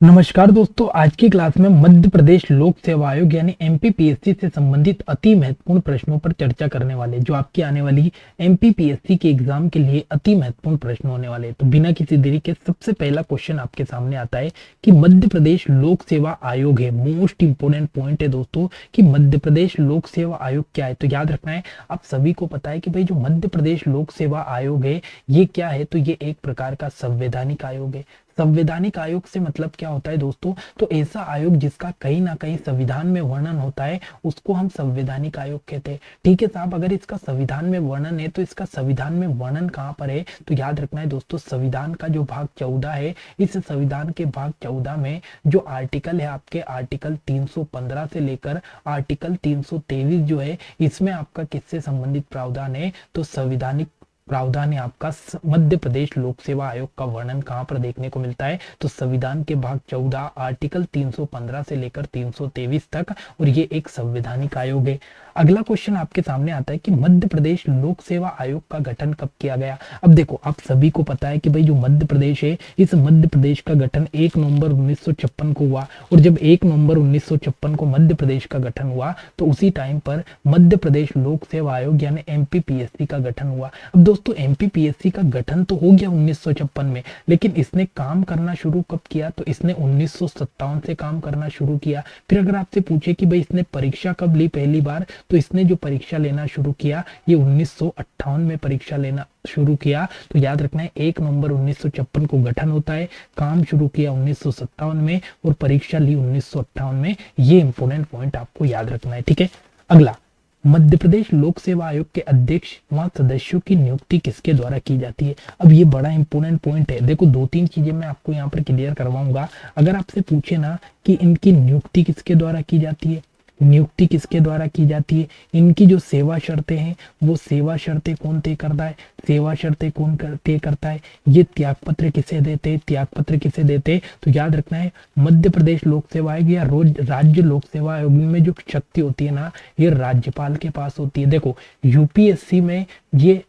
नमस्कार दोस्तों, आज की क्लास में मध्य प्रदेश लोक सेवा आयोग यानी एमपीपीएससी से संबंधित अति महत्वपूर्ण प्रश्नों पर चर्चा करने वाले, जो आपकी आने वाली एमपीपीएससी के एग्जाम के लिए अति महत्वपूर्ण प्रश्न होने वाले। तो बिना किसी देरी के सबसे पहला क्वेश्चन आपके सामने आता है कि मध्य प्रदेश लोक सेवा आयोग है। मोस्ट इंपोर्टेंट पॉइंट है दोस्तों कि मध्य प्रदेश लोक सेवा आयोग क्या है। तो याद रखना है, आप सभी को पता है कि भाई जो मध्य प्रदेश लोक सेवा आयोग है ये क्या है। तो ये एक प्रकार का संवैधानिक आयोग है। संवैधानिक आयोग से मतलब क्या होता है दोस्तों, तो ऐसा आयोग जिसका कहीं ना कहीं संविधान में वर्णन होता है उसको हम संवैधानिक आयोग कहते हैं। ठीक है साहब, अगर इसका संविधान में वर्णन है तो इसका संविधान में वर्णन कहाँ पर है। तो याद रखना है दोस्तों, संविधान का जो भाग 14 है, इस संविधान के भाग 14 में जो आर्टिकल है आपके आर्टिकल 315 से लेकर आर्टिकल 323 जो है, इसमें आपका किससे संबंधित प्रावधान है। तो संविधानिक प्रावधान है आपका। मध्य प्रदेश लोक सेवा आयोग का वर्णन कहां पर देखने को मिलता है। तो संविधान के भाग 14 आर्टिकल 315 से लेकर 323 तक, और ये एक संवैधानिक आयोग है। अगला क्वेश्चन आपके सामने आता है कि मध्य प्रदेश लोक सेवा आयोग का गठन कब किया गया। अब देखो, आप सभी को पता है कि भाई जो मध्य प्रदेश है, इस मध्य प्रदेश का गठन 1 नवंबर 1956 को हुआ। और जब 1 नवंबर 1956 को मध्य प्रदेश का गठन हुआ तो उसी टाइम पर मध्य प्रदेश लोक सेवा आयोग यानी एमपीपीएससी का गठन हुआ। अब दोस्तों, एमपीपीएससी का गठन तो हो गया 1956 में, लेकिन इसने काम करना शुरू कब किया। तो इसने 1957 से काम करना शुरू किया। फिर अगर आपसे पूछे कि भाई इसने परीक्षा कब ली पहली बार, तो इसने जो परीक्षा लेना शुरू किया ये 1958 में परीक्षा लेना शुरू किया। तो याद रखना है, 1 नवंबर 1956 को गठन होता है, काम शुरू किया 1957 में और परीक्षा ली 1958 में। ये इंपोर्टेंट पॉइंट आपको याद रखना है। ठीक है, अगला, मध्य प्रदेश लोक सेवा आयोग के अध्यक्ष व सदस्यों की नियुक्ति किसके द्वारा की जाती है। अब ये बड़ा इंपोर्टेंट पॉइंट है। देखो, 2-3 चीजें मैं आपको यहाँ पर क्लियर करवाऊंगा। अगर आपसे पूछे ना कि इनकी नियुक्ति किसके द्वारा की जाती है, नियुक्ति किसके द्वारा की जाती है, इनकी जो सेवा शर्तें हैं वो सेवा शर्तें कौन तय करता है, सेवा शर्तें कौन तय करता है, ये त्यागपत्र किसे देते, त्यागपत्र किसे देते। तो याद रखना है, मध्य प्रदेश लोक सेवा आयोग या राज्य लोक सेवा आयोग में जो शक्ति होती है ना, ये राज्यपाल के पास होती है। देखो, यूपीएससी में ये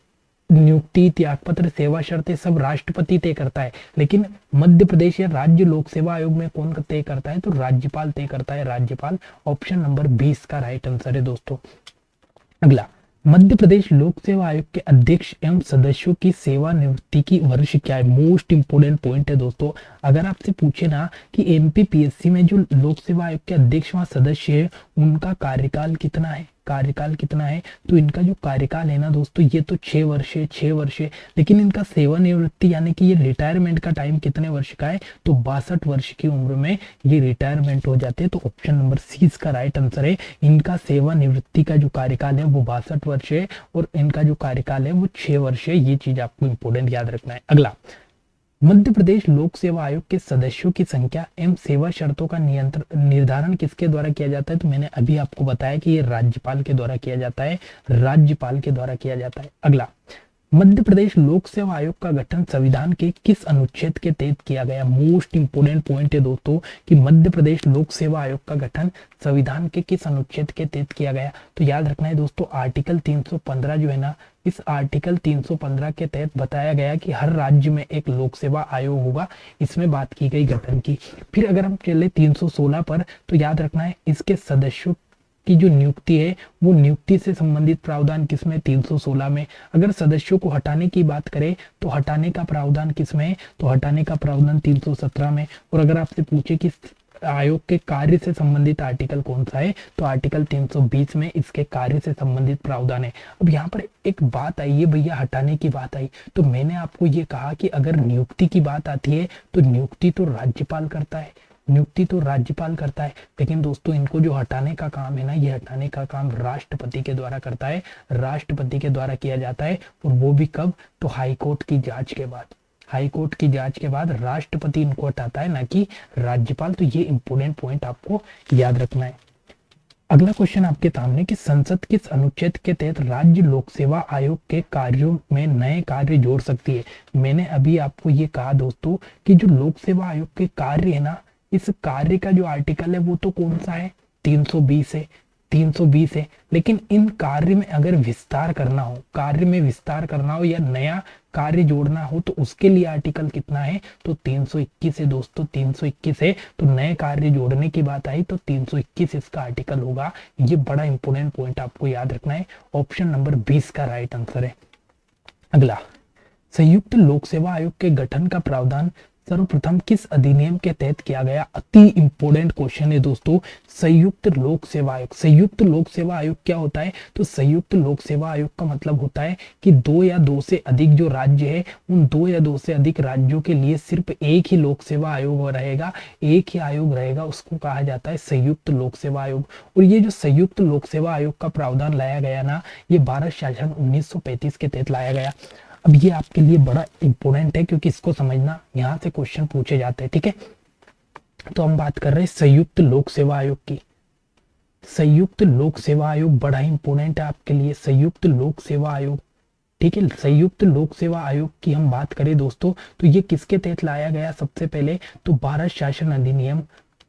नियुक्ति, त्यागपत्र, सेवा शर्तें सब राष्ट्रपति तय करता है, लेकिन मध्य प्रदेश या राज्य लोक सेवा आयोग में कौन तय करता है। तो राज्यपाल तय करता है, राज्यपाल। ऑप्शन नंबर 20 का राइट आंसर है दोस्तों। अगला, मध्य प्रदेश लोक सेवा आयोग के अध्यक्ष एवं सदस्यों की सेवानिवृत्ति की वर्ष क्या है। मोस्ट इंपोर्टेंट पॉइंट है दोस्तों। अगर आपसे पूछे ना कि एमपीपीएससी में जो लोक सेवा आयोग के अध्यक्ष व सदस्य है उनका कार्यकाल कितना है, कार्यकाल कितना है, तो इनका जो कार्यकाल है ना दोस्तों, ये तो 6 वर्ष है, 6 वर्ष है। लेकिन इनका सेवानिवृत्ति यानी कि ये रिटायरमेंट का टाइम कितने वर्ष का है, तो 62 वर्ष की उम्र में ये रिटायरमेंट हो जाते हैं। तो ऑप्शन नंबर सी इसका राइट आंसर है। इनका सेवानिवृत्ति का जो कार्यकाल है वो 62 वर्ष है और इनका जो कार्यकाल है वो 6 वर्ष है। ये चीज आपको इंपोर्टेंट याद रखना है। अगला, मध्य प्रदेश लोक सेवा आयोग के सदस्यों की संख्या एवं सेवा शर्तों का निर्धारण किसके द्वारा किया जाता है। तो मैंने अभी आपको बताया कि ये राज्यपाल के द्वारा किया जाता है, राज्यपाल के द्वारा किया जाता है। अगला, मध्य प्रदेश लोक सेवा आयोग का गठन संविधान के किस अनुच्छेद के तहत किया गया। मोस्ट इंपोर्टेंट पॉइंट है दोस्तों कि मध्य प्रदेश लोक सेवा आयोग का गठन संविधान के किस अनुच्छेद के तहत किया गया। तो याद रखना है दोस्तों, आर्टिकल 315 जो है ना, इस आर्टिकल 315 के तहत बताया गया कि हर राज्य में एक लोक सेवा आयोग होगा। इसमें बात की गई गठन की। फिर अगर हम चले 316 पर, तो याद रखना है इसके सदस्यों की जो नियुक्ति है वो नियुक्ति से संबंधित प्रावधान किसमें, 316 में। अगर सदस्यों को हटाने की बात करें तो हटाने का प्रावधान किसमें है, तो हटाने का प्रावधान 317 में। और अगर आपसे पूछे कि आयोग के कार्य से संबंधित आर्टिकल कौन सा है, तो आर्टिकल 320 में इसके कार्य से संबंधित प्रावधान है। अब यहाँ पर एक बात आई है भैया, हटाने की बात आई, तो मैंने आपको ये कहा कि अगर नियुक्ति की बात आती है तो नियुक्ति तो राज्यपाल करता है, नियुक्ति तो राज्यपाल करता है। लेकिन दोस्तों, इनको जो हटाने का काम है ना, ये हटाने का काम राष्ट्रपति के द्वारा करता है, राष्ट्रपति के द्वारा किया जाता है। और वो भी कब, तो हाईकोर्ट की जांच के बाद, हाईकोर्ट की जांच के बाद राष्ट्रपति इनको हटाता है, ना कि राज्यपाल। तो ये इंपोर्टेंट पॉइंट आपको याद रखना है। अगला क्वेश्चन आपके सामने कि संसद किस अनुच्छेद के तहत राज्य लोक सेवा आयोग के कार्यों में नए कार्य जोड़ सकती है। मैंने अभी आपको ये कहा दोस्तों कि जो लोक सेवा आयोग के कार्य है ना, इस कार्य का जो आर्टिकल है वो तो कौन सा है, 320 है। 320 है। लेकिन इन कार्य में अगर विस्तार करना हो, कार्य में विस्तार करना हो या नया कार्य जोड़ना हो तो उसके लिए आर्टिकल कितना है, तो 321 है दोस्तों, 321 है। तो नए कार्य जोड़ने की बात आई तो 321 इसका आर्टिकल होगा। ये बड़ा इंपोर्टेंट पॉइंट आपको याद रखना है। ऑप्शन नंबर 20 का राइट आंसर है। अगला, संयुक्त लोक सेवा आयोग के गठन का प्रावधान सर्वप्रथम किस अधिनियम के तहत किया गया? अति इंपोर्टेंट क्वेश्चन है दोस्तों। संयुक्त लोक सेवा आयोग, संयुक्त लोक सेवा आयोग क्या होता है? तो संयुक्त लोक सेवा आयोग का मतलब होता है कि दो या दो से अधिक जो राज्य है, उन दो या दो से अधिक राज्यों के लिए सिर्फ एक ही लोक सेवा आयोग रहेगा, एक ही आयोग रहेगा, उसको कहा जाता है संयुक्त लोक सेवा आयोग। और ये जो संयुक्त लोक सेवा आयोग का प्रावधान लाया गया ना, ये भारत शासन 1935 के तहत लाया गया। अब ये आपके लिए बड़ा इंपॉर्टेंट है क्योंकि इसको समझना, यहाँ से क्वेश्चन पूछे जाते हैं, ठीक है। तो हम बात कर रहे हैं संयुक्त लोक सेवा आयोग की। संयुक्त लोक सेवा आयोग बड़ा इंपॉर्टेंट है आपके लिए, संयुक्त लोक सेवा आयोग, ठीक है। संयुक्त लोक सेवा आयोग की हम बात करें दोस्तों तो ये किसके तहत लाया गया? सबसे पहले तो भारत शासन अधिनियम,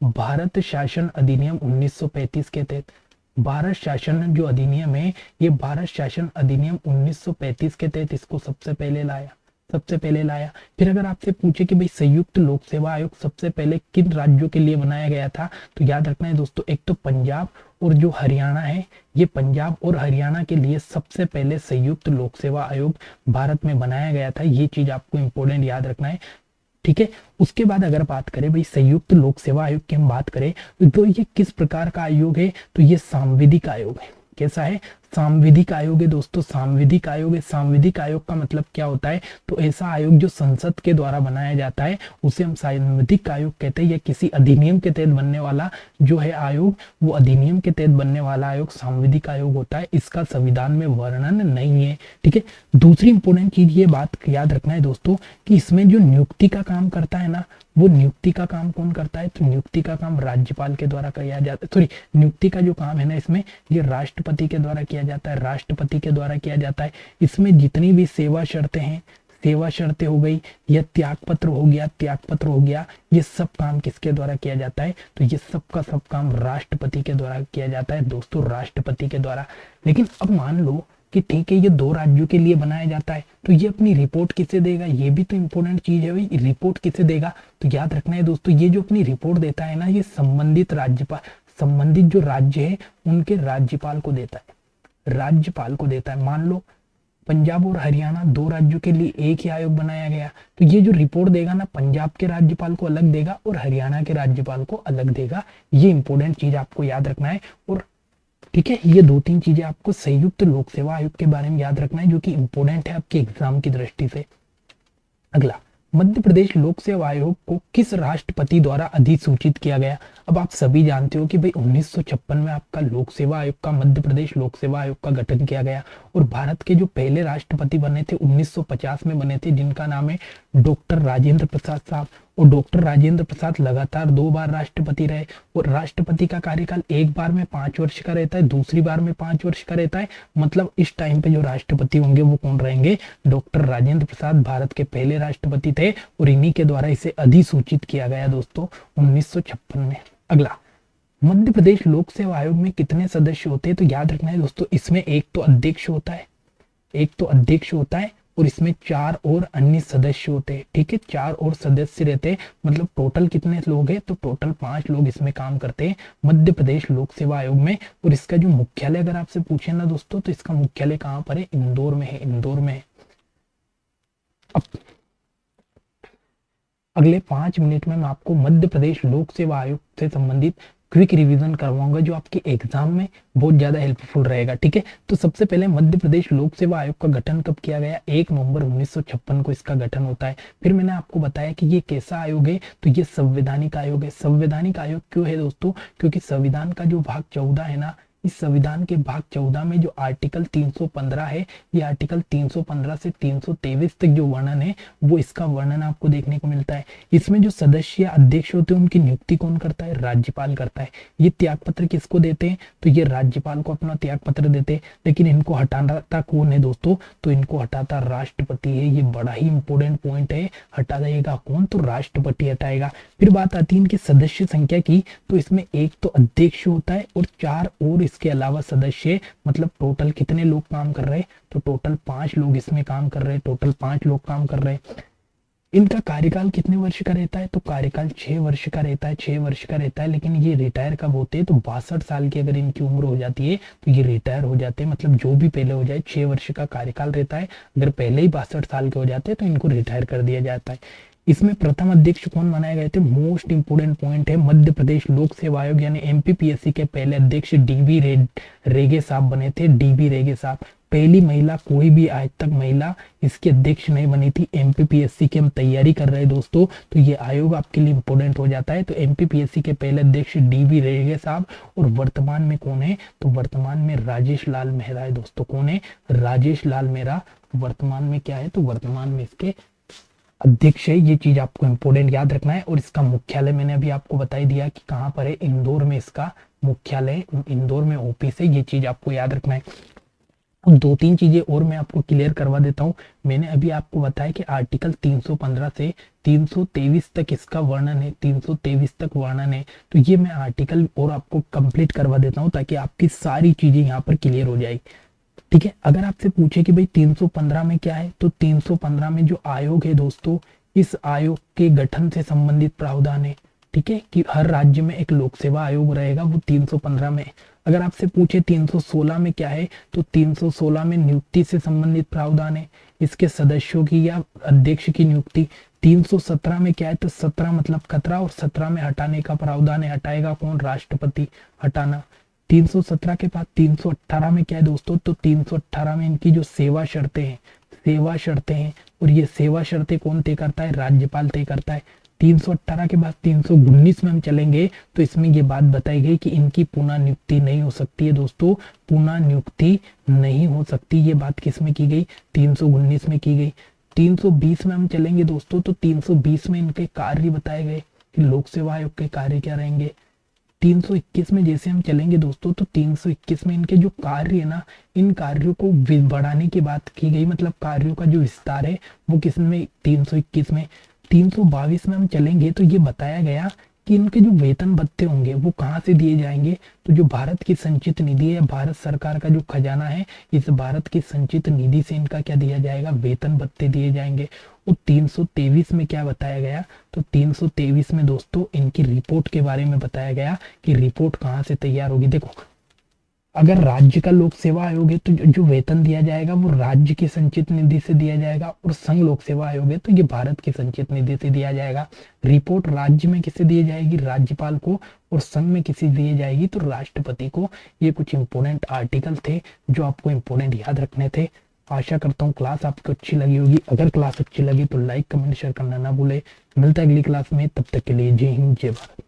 भारत शासन अधिनियम 1935 के तहत। भारत शासन जो अधिनियम है, ये भारत शासन अधिनियम 1935 के तहत इसको सबसे पहले लाया, सबसे पहले लाया। फिर अगर आपसे पूछे कि भाई संयुक्त लोक सेवा आयोग सबसे पहले किन राज्यों के लिए बनाया गया था, तो याद रखना है दोस्तों, एक तो पंजाब और जो हरियाणा है, ये पंजाब और हरियाणा के लिए सबसे पहले संयुक्त लोक सेवा आयोग भारत में बनाया गया था। ये चीज आपको इंपॉर्टेंट याद रखना है, ठीक है। उसके बाद अगर बात करें भाई संयुक्त लोक सेवा आयोग की हम बात करें तो ये किस प्रकार का आयोग है? तो ये सांविधिक आयोग है। कैसा है? सांविधिक आयोग है दोस्तों, सांविधिक आयोग है। सांविधिक आयोग का मतलब क्या होता है? तो ऐसा आयोग जो संसद के द्वारा बनाया जाता है उसे हम सांविधिक आयोग कहते हैं। या किसी अधिनियम के तहत बनने वाला जो है आयोग, वो अधिनियम के तहत बनने वाला आयोग सांविधिक आयोग होता है। इसका संविधान में वर्णन नहीं है, ठीक है। दूसरी इंपोर्टेंट चीज ये बात याद रखना है दोस्तों कि इसमें जो नियुक्ति का काम करता है ना, वो नियुक्ति का काम कौन करता है? तो नियुक्ति का काम राज्यपाल के द्वारा किया जाता है। सॉरी, नियुक्ति का जो काम है ना इसमें, ये राष्ट्रपति के द्वारा किया जाता है, राष्ट्रपति के द्वारा किया जाता है। इसमें जितनी भी सेवा शर्तें हैं, सेवा शर्तें हो गई या त्याग पत्र हो गया, त्याग पत्र हो गया, ये सब काम किसके द्वारा किया जाता है? तो ये सब का सब काम राष्ट्रपति के द्वारा किया जाता है दोस्तों, राष्ट्रपति के द्वारा। लेकिन अब मान लो कि ठीक है, ये दो राज्यों के लिए बनाया जाता है, तो ये अपनी रिपोर्ट किसे देगा? ये भी तो इंपॉर्टेंट चीज है भाई, रिपोर्ट किसे देगा? तो याद रखना है दोस्तों, ये जो अपनी रिपोर्ट देता है ना, ये संबंधित राज्यपाल, संबंधित जो राज्य है उनके राज्यपाल को देता है, राज्यपाल को देता है। मान लो पंजाब और हरियाणा दो राज्यों के लिए एक ही आयोग बनाया गया, तो ये जो रिपोर्ट देगा ना, पंजाब के राज्यपाल को अलग देगा और हरियाणा के राज्यपाल को अलग देगा। ये इंपॉर्टेंट चीज आपको याद रखना है। और ठीक है, ये दो तीन चीजें आपको संयुक्त लोक सेवा आयोग के बारे में याद रखना है जो कि इंपॉर्टेंट है आपके एग्जाम की दृष्टि से। अगला, मध्य प्रदेश लोक सेवा आयोग को किस राष्ट्रपति द्वारा अधिसूचित किया गया? अब आप सभी जानते हो कि भाई 1956 में आपका लोक सेवा आयोग का, मध्य प्रदेश लोक सेवा आयोग का गठन किया गया। और भारत के जो पहले राष्ट्रपति बने थे 1950 में बने थे, जिनका नाम है डॉक्टर राजेंद्र प्रसाद साहब। और डॉक्टर राजेंद्र प्रसाद लगातार 2 बार राष्ट्रपति रहे। और राष्ट्रपति का कार्यकाल एक बार में 5 वर्ष का रहता है, दूसरी बार में 5 वर्ष का रहता है। मतलब इस टाइम पे जो राष्ट्रपति होंगे वो कौन रहेंगे? डॉक्टर राजेंद्र प्रसाद भारत के पहले राष्ट्रपति थे और इन्हीं के द्वारा इसे अधिसूचित किया गया दोस्तों 1956 में। अगला, मध्य प्रदेश लोक सेवा आयोग में कितने सदस्य होते हैं? तो याद रखना है दोस्तों, इसमें एक तो अध्यक्ष होता है, एक तो अध्यक्ष होता है और इसमें 4 और अन्य सदस्य होते हैं, ठीक है। 4 और सदस्य रहते हैं। मतलब टोटल कितने लोग हैं? तो टोटल 5 लोग इसमें काम करते हैं मध्य प्रदेश लोक सेवा आयोग में। और इसका जो मुख्यालय अगर आपसे पूछे ना दोस्तों, तो इसका मुख्यालय कहाँ पर है? इंदौर में है, इंदौर में है। अब अगले 5 मिनट में मैं आपको मध्य प्रदेश लोक सेवा आयोग से संबंधित क्विक रिवीजन करवाऊंगा जो आपके एग्जाम में बहुत ज्यादा हेल्पफुल रहेगा, ठीक है। तो सबसे पहले मध्य प्रदेश लोक सेवा आयोग का गठन कब किया गया? 1 नवंबर 1956 को इसका गठन होता है। फिर मैंने आपको बताया कि ये कैसा आयोग है? तो ये संवैधानिक आयोग है। संवैधानिक आयोग क्यों है दोस्तों? क्योंकि संविधान का जो भाग 14 है ना, इस संविधान के भाग 14 में जो आर्टिकल 315 है, ये आर्टिकल 315 से 323 तक जो वर्णन है, वो इसका वर्णन आपको देखने को मिलता है। इसमें जो सदस्य या अध्यक्ष होते हैं उनकी नियुक्ति कौन करता है? राज्यपाल करता है। ये त्याग पत्र किसको देते हैं? तो ये राज्यपाल को अपना त्याग पत्र देते हैं। लेकिन इनको हटाता कौन है दोस्तों? तो इनको हटाता राष्ट्रपति है। ये बड़ा ही इंपॉर्टेंट पॉइंट है। हटा देगा कौन? तो राष्ट्रपति हटाएगा। फिर बात आती है इनकी सदस्य संख्या की, तो इसमें एक तो अध्यक्ष होता है और 4 और इसके अलावा सदस्य, मतलब टोटल कितने लोग काम कर रहे हैं, तो टोटल 5 लोग इसमें काम कर रहे हैं, टोटल 5 लोग काम कर रहे हैं। इनका कार्यकाल कितने वर्ष का रहता है, तो कार्यकाल 6 वर्ष का रहता है, 6 वर्ष का रहता है। लेकिन ये रिटायर कब होते हैं, तो 62 साल की अगर इनकी उम्र हो जाती है तो ये रिटायर हो जाते हैं। मतलब जो भी पहले हो जाए, 6 वर्ष का कार्यकाल रहता है, अगर पहले ही 62 साल के हो जाते हैं तो इनको रिटायर कर दिया जाता है। इसमें प्रथम अध्यक्ष कौन बनाए गए थे, मोस्ट इंपोर्टेंट पॉइंट है, मध्य प्रदेश लोक सेवा आयोग यानी एमपीपीएससी के पहले अध्यक्ष डीबी रेगे साहब बने थे, डीबी रेगे साहब। पहली महिला, कोई भी आज तक महिला इसके अध्यक्ष नहीं बनी थी। एमपीपीएससी की हम तैयारी कर रहे हैं दोस्तों, तो ये आयोग आपके लिए इंपोर्टेंट हो जाता है। तो एमपीपीएससी के पहले अध्यक्ष डीबी रेगे साहब, और वर्तमान में कौन है, तो वर्तमान में राजेश लाल मेहरा है दोस्तों। कौन है, राजेश लाल मेहरा वर्तमान में क्या है, तो वर्तमान में इसके अध्यक्ष है। ये चीज आपको इंपोर्टेंट याद रखना है। और इसका मुख्यालय मैंने अभी आपको बता ही दिया कि कहाँ पर है, इंदौर में इसका मुख्यालय, इंदौर में ऑफिस है। ये चीज आपको याद रखना है। 2-3 चीजें और मैं आपको क्लियर करवा देता हूँ। मैंने अभी आपको बताया कि आर्टिकल 315 से 323 तक इसका वर्णन है, 323 तक वर्णन है। तो ये मैं आर्टिकल और आपको कंप्लीट करवा देता हूँ ताकि आपकी सारी चीजें यहाँ पर क्लियर हो जाएगी। ठीक है, अगर आपसे पूछे कि भाई 315 में क्या है, तो 315 में जो आयोग है दोस्तों, इस आयोग के गठन से संबंधित प्रावधान है। ठीक है, कि हर राज्य में एक लोक सेवा आयोग रहेगा, वो 315 में। अगर आपसे पूछे 316 में क्या है, तो 316 में नियुक्ति से संबंधित प्रावधान है, इसके सदस्यों की या अध्यक्ष की नियुक्ति। 317 में क्या है, तो 17 मतलब खतरा, और 17 में हटाने का प्रावधान है। हटाएगा कौन, राष्ट्रपति, हटाना। 317 के बाद 318 में क्या है दोस्तों, तो 318 में इनकी जो सेवा शर्तें हैं, सेवा शर्तें हैं, और ये सेवा शर्तें कौन तय करता है, राज्यपाल तय करता है। 318 के बाद 319 में हम चलेंगे तो इसमें ये बात बताई गई कि इनकी पुनः नियुक्ति नहीं हो सकती है दोस्तों, पुनः नियुक्ति नहीं हो सकती। ये बात किस में की गई, 319 में की गई। 320 में हम चलेंगे दोस्तों, तो 320 में इनके कार्य बताए गए कि लोक सेवा आयोग के कार्य क्या रहेंगे। 321 में जैसे हम चलेंगे दोस्तों, तो 321 में इनके जो कार्य है ना, इन कार्यों को बढ़ाने की बात की गई, मतलब कार्यों का जो विस्तार है वो किस में, 321 में। 322 में हम चलेंगे तो ये बताया गया कि इनके जो वेतन भत्ते होंगे वो कहाँ से दिए जाएंगे, तो जो भारत की संचित निधि है, भारत सरकार का जो खजाना है, इस भारत की संचित निधि से इनका क्या दिया जाएगा, वेतन भत्ते दिए जाएंगे। और 323 में क्या बताया गया, तो 323 में दोस्तों इनकी रिपोर्ट के बारे में बताया गया कि रिपोर्ट कहाँ से तैयार होगी। देखो, अगर राज्य का लोक सेवा आयोग है तो जो वेतन दिया जाएगा वो राज्य की संचित निधि से दिया जाएगा, और संघ लोक सेवा आयोग है तो ये भारत की संचित निधि से दिया जाएगा। रिपोर्ट राज्य में किसे दी जाएगी, राज्यपाल को, और संघ में किसे दी जाएगी, तो राष्ट्रपति को। ये कुछ इंपोर्टेंट आर्टिकल थे जो आपको इंपोर्टेंट याद रखने थे। आशा करता हूँ क्लास आपको अच्छी लगी होगी। अगर क्लास अच्छी लगी तो लाइक कमेंट शेयर करना ना भूले। मिलता है अगली क्लास में, तब तक के लिए जय हिंद जय भारत।